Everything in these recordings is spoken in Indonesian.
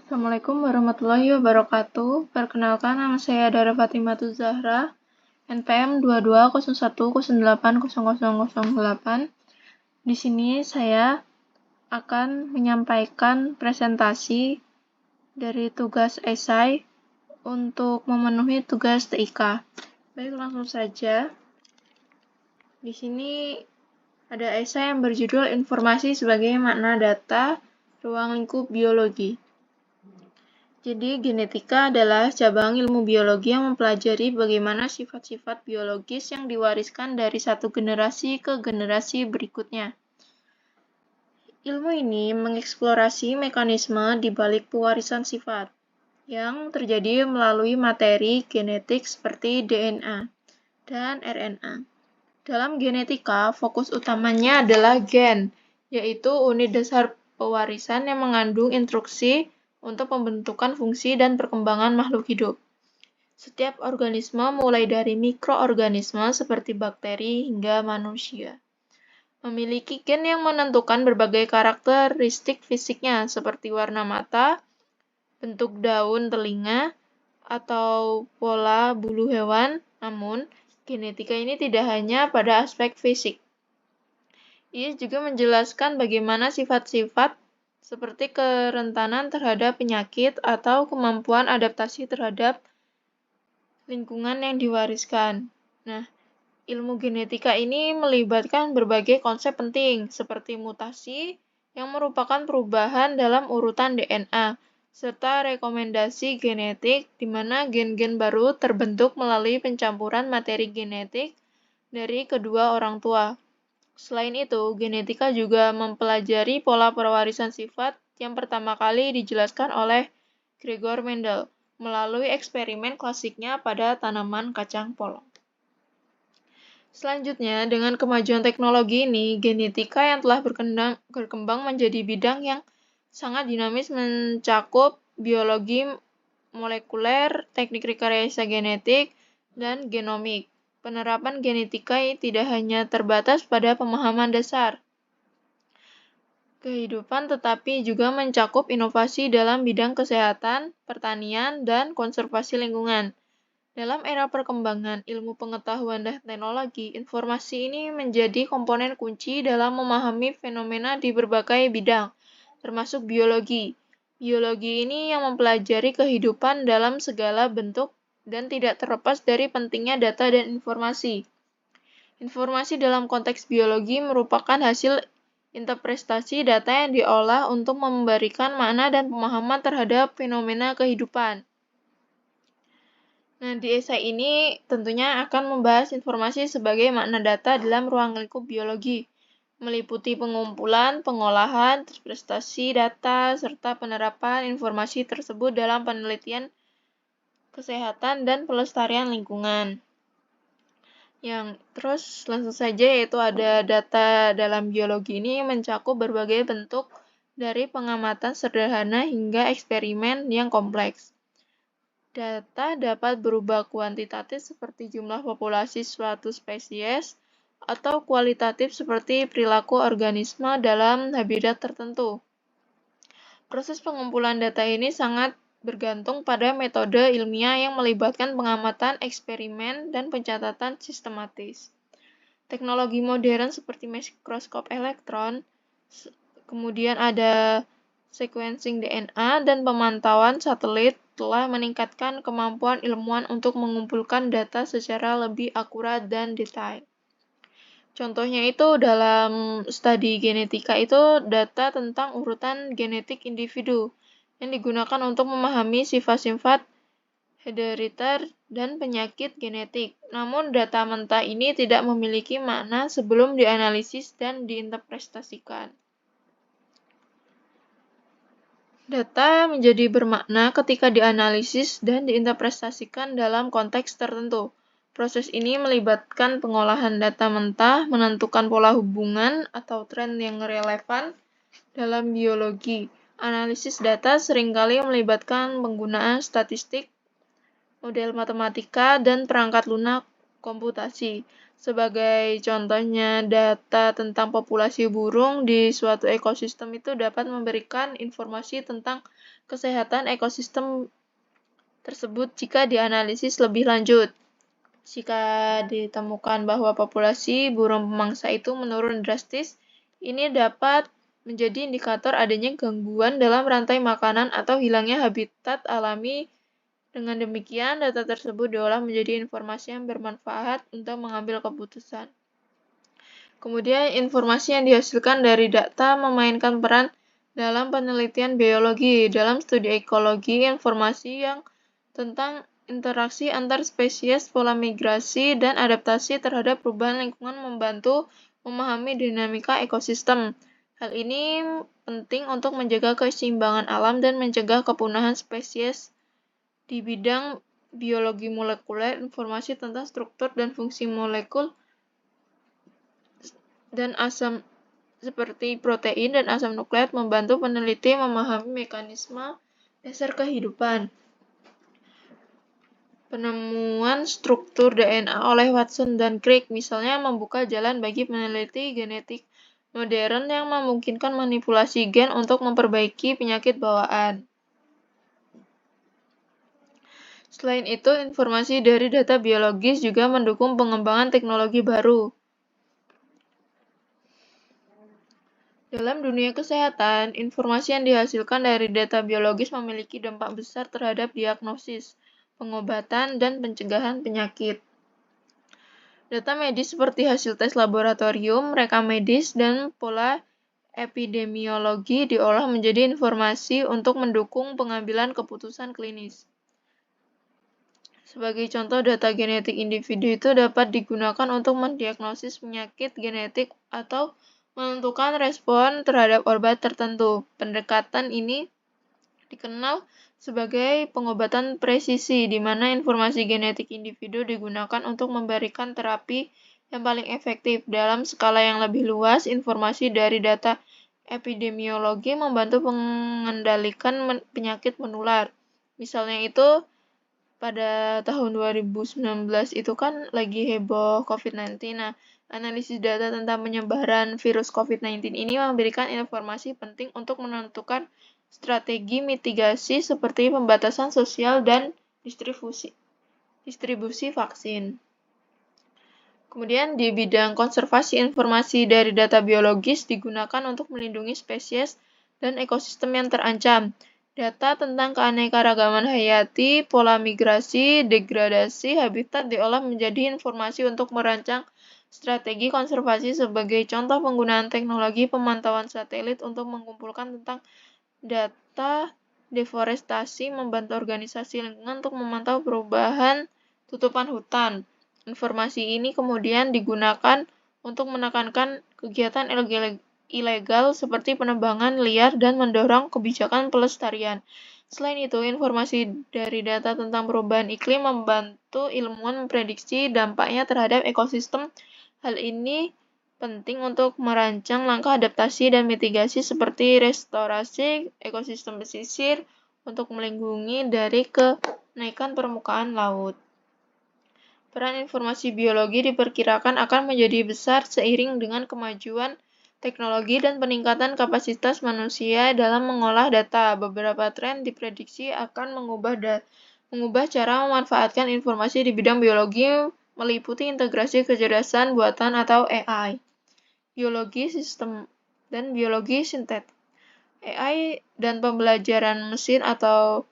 Assalamualaikum warahmatullahi wabarakatuh. Perkenalkan, nama saya Dara Fatimah Zahra, NPM 2201080008. Di sini saya akan menyampaikan presentasi dari tugas esai untuk memenuhi tugas TIK. Baik, langsung saja. Di sini ada esai yang berjudul Informasi sebagai Makna Data Ruang Lingkup Biologi. Jadi, genetika adalah cabang ilmu biologi yang mempelajari bagaimana sifat-sifat biologis yang diwariskan dari satu generasi ke generasi berikutnya. Ilmu ini mengeksplorasi mekanisme di balik pewarisan sifat yang terjadi melalui materi genetik seperti DNA dan RNA. Dalam genetika, fokus utamanya adalah gen, yaitu unit dasar pewarisan yang mengandung instruksi untuk pembentukan fungsi dan perkembangan makhluk hidup. Setiap organisme mulai dari mikroorganisme seperti bakteri hingga manusia memiliki gen yang menentukan berbagai karakteristik fisiknya seperti warna mata, bentuk daun telinga, atau pola bulu hewan. Namun, genetika ini tidak hanya pada aspek fisik. Ia juga menjelaskan bagaimana sifat-sifat seperti kerentanan terhadap penyakit atau kemampuan adaptasi terhadap lingkungan yang diwariskan. Nah, ilmu genetika ini melibatkan berbagai konsep penting seperti mutasi yang merupakan perubahan dalam urutan DNA, serta rekomendasi genetik di mana gen-gen baru terbentuk melalui pencampuran materi genetik dari kedua orang tua. Selain itu, genetika juga mempelajari pola pewarisan sifat yang pertama kali dijelaskan oleh Gregor Mendel melalui eksperimen klasiknya pada tanaman kacang polong. Selanjutnya, dengan kemajuan teknologi ini, genetika yang telah berkembang menjadi bidang yang sangat dinamis mencakup biologi molekuler, teknik rekayasa genetik, dan genomik. Penerapan genetika tidak hanya terbatas pada pemahaman dasar kehidupan, tetapi juga mencakup inovasi dalam bidang kesehatan, pertanian, dan konservasi lingkungan. Dalam era perkembangan ilmu pengetahuan dan teknologi, informasi ini menjadi komponen kunci dalam memahami fenomena di berbagai bidang, termasuk biologi. Biologi ini yang mempelajari kehidupan dalam segala bentuk dan tidak terlepas dari pentingnya data dan informasi. Informasi dalam konteks biologi merupakan hasil interpretasi data yang diolah untuk memberikan makna dan pemahaman terhadap fenomena kehidupan. Nah, di esai ini tentunya akan membahas informasi sebagai makna data dalam ruang lingkup biologi, meliputi pengumpulan, pengolahan, interpretasi data, serta penerapan informasi tersebut dalam penelitian kesehatan dan pelestarian lingkungan. Yang terus langsung saja yaitu ada data dalam biologi ini mencakup berbagai bentuk dari pengamatan sederhana hingga eksperimen yang kompleks. Data dapat berubah kuantitatif seperti jumlah populasi suatu spesies atau kualitatif seperti perilaku organisme dalam habitat tertentu. Proses pengumpulan data ini sangat bergantung pada metode ilmiah yang melibatkan pengamatan, eksperimen, dan pencatatan sistematis. Teknologi modern seperti mikroskop elektron, kemudian ada sequencing DNA dan pemantauan satelit telah meningkatkan kemampuan ilmuwan untuk mengumpulkan data secara lebih akurat dan detail. Contohnya itu dalam studi genetika itu data tentang urutan genetik individu yang digunakan untuk memahami sifat-sifat herediter dan penyakit genetik. Namun data mentah ini tidak memiliki makna sebelum dianalisis dan diinterpretasikan. Data menjadi bermakna ketika dianalisis dan diinterpretasikan dalam konteks tertentu. Proses ini melibatkan pengolahan data mentah, menentukan pola hubungan atau tren yang relevan dalam biologi. Analisis data seringkali melibatkan penggunaan statistik, model matematika, dan perangkat lunak komputasi. Sebagai contohnya, data tentang populasi burung di suatu ekosistem itu dapat memberikan informasi tentang kesehatan ekosistem tersebut jika dianalisis lebih lanjut. Jika ditemukan bahwa populasi burung pemangsa itu menurun drastis, ini dapat menjadi indikator adanya gangguan dalam rantai makanan atau hilangnya habitat alami. Dengan demikian, data tersebut diolah menjadi informasi yang bermanfaat untuk mengambil keputusan. Kemudian, informasi yang dihasilkan dari data memainkan peran dalam penelitian biologi. Dalam studi ekologi, informasi yang tentang interaksi antar spesies, pola migrasi, dan adaptasi terhadap perubahan lingkungan membantu memahami dinamika ekosistem. Hal ini penting untuk menjaga keseimbangan alam dan mencegah kepunahan spesies. Di bidang biologi molekuler, informasi tentang struktur dan fungsi molekul dan asam seperti protein dan asam nukleat membantu peneliti memahami mekanisme dasar kehidupan. Penemuan struktur DNA oleh Watson dan Crick misalnya membuka jalan bagi peneliti genetik modern yang memungkinkan manipulasi gen untuk memperbaiki penyakit bawaan. Selain itu, informasi dari data biologis juga mendukung pengembangan teknologi baru. Dalam dunia kesehatan, informasi yang dihasilkan dari data biologis memiliki dampak besar terhadap diagnosis, pengobatan, dan pencegahan penyakit. Data medis seperti hasil tes laboratorium, rekam medis, dan pola epidemiologi diolah menjadi informasi untuk mendukung pengambilan keputusan klinis. Sebagai contoh, data genetik individu itu dapat digunakan untuk mendiagnosis penyakit genetik atau menentukan respon terhadap obat tertentu. Pendekatan ini dikenal sebagai pengobatan presisi, di mana informasi genetik individu digunakan untuk memberikan terapi yang paling efektif. Dalam skala yang lebih luas, informasi dari data epidemiologi membantu mengendalikan penyakit menular. Misalnya itu, pada tahun 2019 itu kan lagi heboh COVID-19. Nah, analisis data tentang penyebaran virus COVID-19 ini memberikan informasi penting untuk menentukan strategi mitigasi seperti pembatasan sosial dan distribusi vaksin. Kemudian di bidang konservasi informasi dari data biologis digunakan untuk melindungi spesies dan ekosistem yang terancam. Data tentang keanekaragaman hayati, pola migrasi, degradasi habitat diolah menjadi informasi untuk merancang strategi konservasi. Sebagai contoh, penggunaan teknologi pemantauan satelit untuk mengumpulkan tentang data deforestasi membantu organisasi lingkungan untuk memantau perubahan tutupan hutan. Informasi ini kemudian digunakan untuk menekankan kegiatan ilegal seperti penebangan liar dan mendorong kebijakan pelestarian. Selain itu, informasi dari data tentang perubahan iklim membantu ilmuwan memprediksi dampaknya terhadap ekosistem. Hal ini penting untuk merancang langkah adaptasi dan mitigasi seperti restorasi ekosistem pesisir untuk melindungi dari kenaikan permukaan laut. Peran informasi biologi diperkirakan akan menjadi besar seiring dengan kemajuan teknologi dan peningkatan kapasitas manusia dalam mengolah data. Beberapa tren diprediksi akan mengubah cara memanfaatkan informasi di bidang biologi, meliputi integrasi kecerdasan buatan atau AI, biologi sistem, dan biologi sintetik. AI dan pembelajaran mesin atau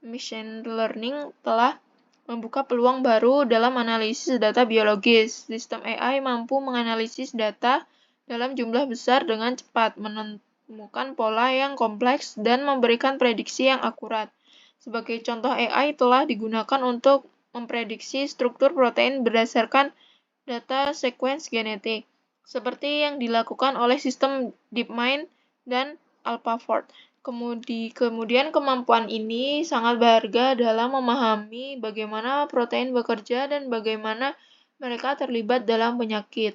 machine learning telah membuka peluang baru dalam analisis data biologis. Sistem AI mampu menganalisis data dalam jumlah besar dengan cepat, menemukan pola yang kompleks, dan memberikan prediksi yang akurat. Sebagai contoh, AI telah digunakan untuk memprediksi struktur protein berdasarkan data sekuens genetik, seperti yang dilakukan oleh sistem DeepMind dan AlphaFold. Kemudian kemampuan ini sangat berharga dalam memahami bagaimana protein bekerja dan bagaimana mereka terlibat dalam penyakit.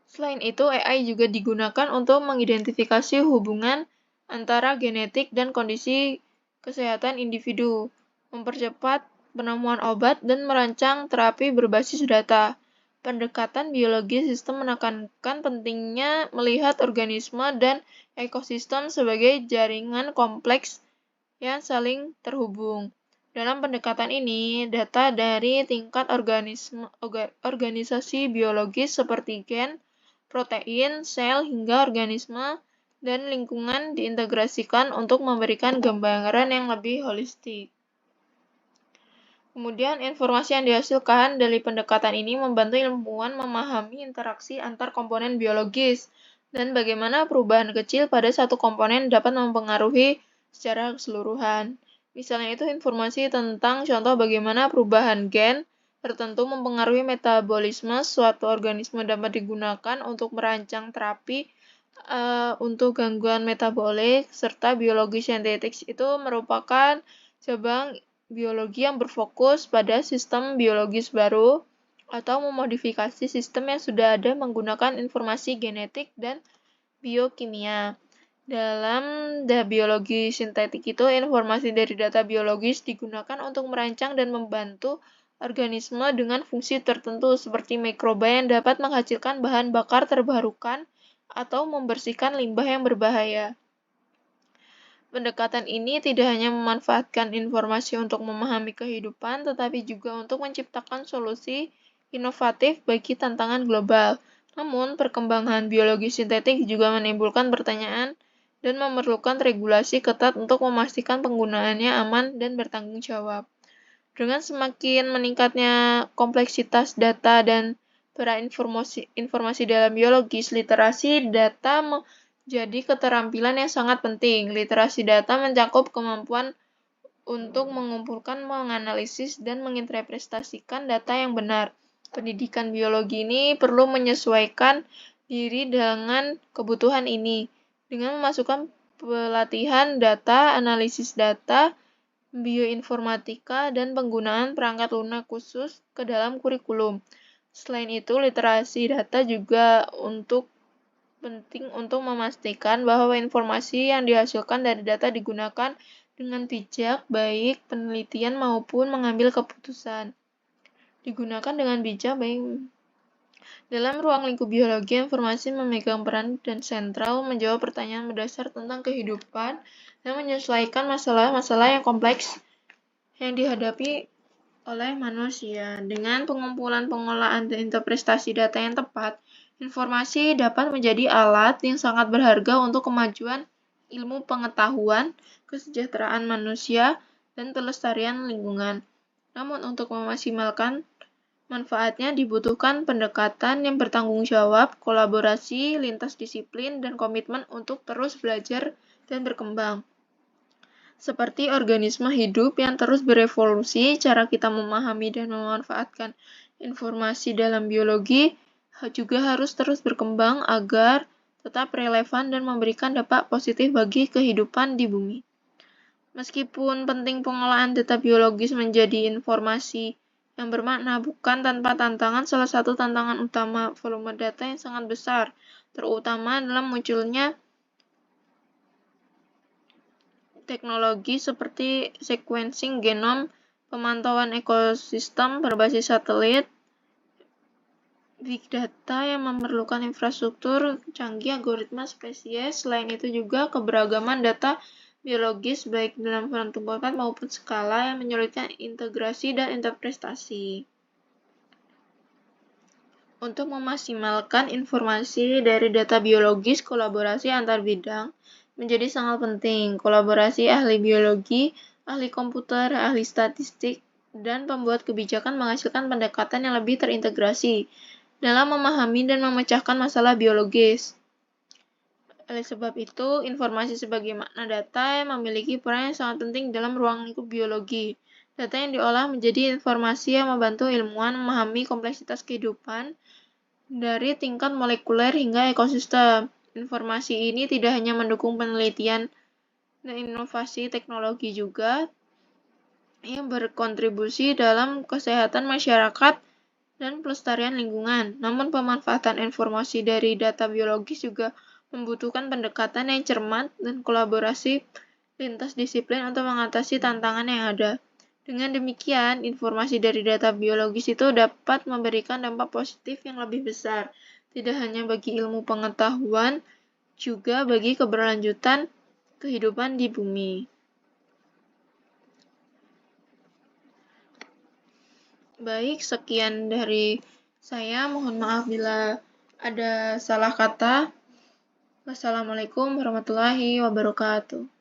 Selain itu, AI juga digunakan untuk mengidentifikasi hubungan antara genetik dan kondisi kesehatan individu, mempercepat penemuan obat, dan merancang terapi berbasis data. Pendekatan biologi sistem menekankan pentingnya melihat organisme dan ekosistem sebagai jaringan kompleks yang saling terhubung. Dalam pendekatan ini, data dari tingkat organisasi biologis seperti gen, protein, sel, hingga organisme dan lingkungan diintegrasikan untuk memberikan gambaran yang lebih holistik. Kemudian, informasi yang dihasilkan dari pendekatan ini membantu ilmuwan memahami interaksi antar komponen biologis dan bagaimana perubahan kecil pada satu komponen dapat mempengaruhi secara keseluruhan. Misalnya itu informasi tentang contoh bagaimana perubahan gen tertentu mempengaruhi metabolisme suatu organisme dapat digunakan untuk merancang terapi untuk gangguan metabolik, serta biologi sintetik itu merupakan cabang biologi yang berfokus pada sistem biologis baru atau memodifikasi sistem yang sudah ada menggunakan informasi genetik dan biokimia. Dalam biologi sintetik itu, informasi dari data biologis digunakan untuk merancang dan membantu organisme dengan fungsi tertentu seperti mikroba yang dapat menghasilkan bahan bakar terbarukan atau membersihkan limbah yang berbahaya. Pendekatan ini tidak hanya memanfaatkan informasi untuk memahami kehidupan, tetapi juga untuk menciptakan solusi inovatif bagi tantangan global. Namun, perkembangan biologi sintetik juga menimbulkan pertanyaan dan memerlukan regulasi ketat untuk memastikan penggunaannya aman dan bertanggung jawab. Dengan semakin meningkatnya kompleksitas data dan informasi dalam biologis, literasi data jadi keterampilan yang sangat penting. Literasi data mencakup kemampuan untuk mengumpulkan, menganalisis, dan menginterpretasikan data yang benar. Pendidikan biologi ini perlu menyesuaikan diri dengan kebutuhan ini, dengan memasukkan pelatihan data, analisis data, bioinformatika, dan penggunaan perangkat lunak khusus ke dalam kurikulum. Selain itu, literasi data juga penting untuk memastikan bahwa informasi yang dihasilkan dari data digunakan dengan bijak, baik penelitian maupun mengambil keputusan. Digunakan dengan bijak, baik dalam ruang lingkup biologi, informasi memegang peran dan sentral menjawab pertanyaan mendasar tentang kehidupan dan menyelesaikan masalah-masalah yang kompleks yang dihadapi oleh manusia. Dengan pengumpulan, pengolahan, dan interpretasi data yang tepat, informasi dapat menjadi alat yang sangat berharga untuk kemajuan ilmu pengetahuan, kesejahteraan manusia, dan pelestarian lingkungan. Namun, untuk memaksimalkan manfaatnya dibutuhkan pendekatan yang bertanggung jawab, kolaborasi lintas disiplin, dan komitmen untuk terus belajar dan berkembang. Seperti organisme hidup yang terus berevolusi, cara kita memahami dan memanfaatkan informasi dalam biologi juga harus terus berkembang agar tetap relevan dan memberikan dampak positif bagi kehidupan di bumi. Meskipun penting pengolahan data biologis menjadi informasi yang bermakna, bukan tanpa tantangan. Salah satu tantangan utama volume data yang sangat besar, terutama dalam munculnya teknologi seperti sequencing genom, pemantauan ekosistem berbasis satelit, big data yang memerlukan infrastruktur canggih, algoritma spesies. Selain itu juga keberagaman data biologis baik dalam bentuk format maupun skala yang menyulitkan integrasi dan interpretasi. Untuk memaksimalkan informasi dari data biologis, kolaborasi antar bidang menjadi sangat penting. Kolaborasi ahli biologi, ahli komputer, ahli statistik, dan pembuat kebijakan menghasilkan pendekatan yang lebih terintegrasi dalam memahami dan memecahkan masalah biologis. Oleh sebab itu, informasi sebagai makna data memiliki peran yang sangat penting dalam ruang lingkup biologi. Data yang diolah menjadi informasi yang membantu ilmuwan memahami kompleksitas kehidupan dari tingkat molekuler hingga ekosistem. Informasi ini tidak hanya mendukung penelitian dan inovasi teknologi juga yang berkontribusi dalam kesehatan masyarakat dan pelestarian lingkungan. Namun pemanfaatan informasi dari data biologis juga membutuhkan pendekatan yang cermat dan kolaborasi lintas disiplin untuk mengatasi tantangan yang ada. Dengan demikian, informasi dari data biologis itu dapat memberikan dampak positif yang lebih besar, tidak hanya bagi ilmu pengetahuan, juga bagi keberlanjutan kehidupan di bumi. Baik, sekian dari saya. Mohon maaf bila ada salah kata. Wassalamualaikum warahmatullahi wabarakatuh.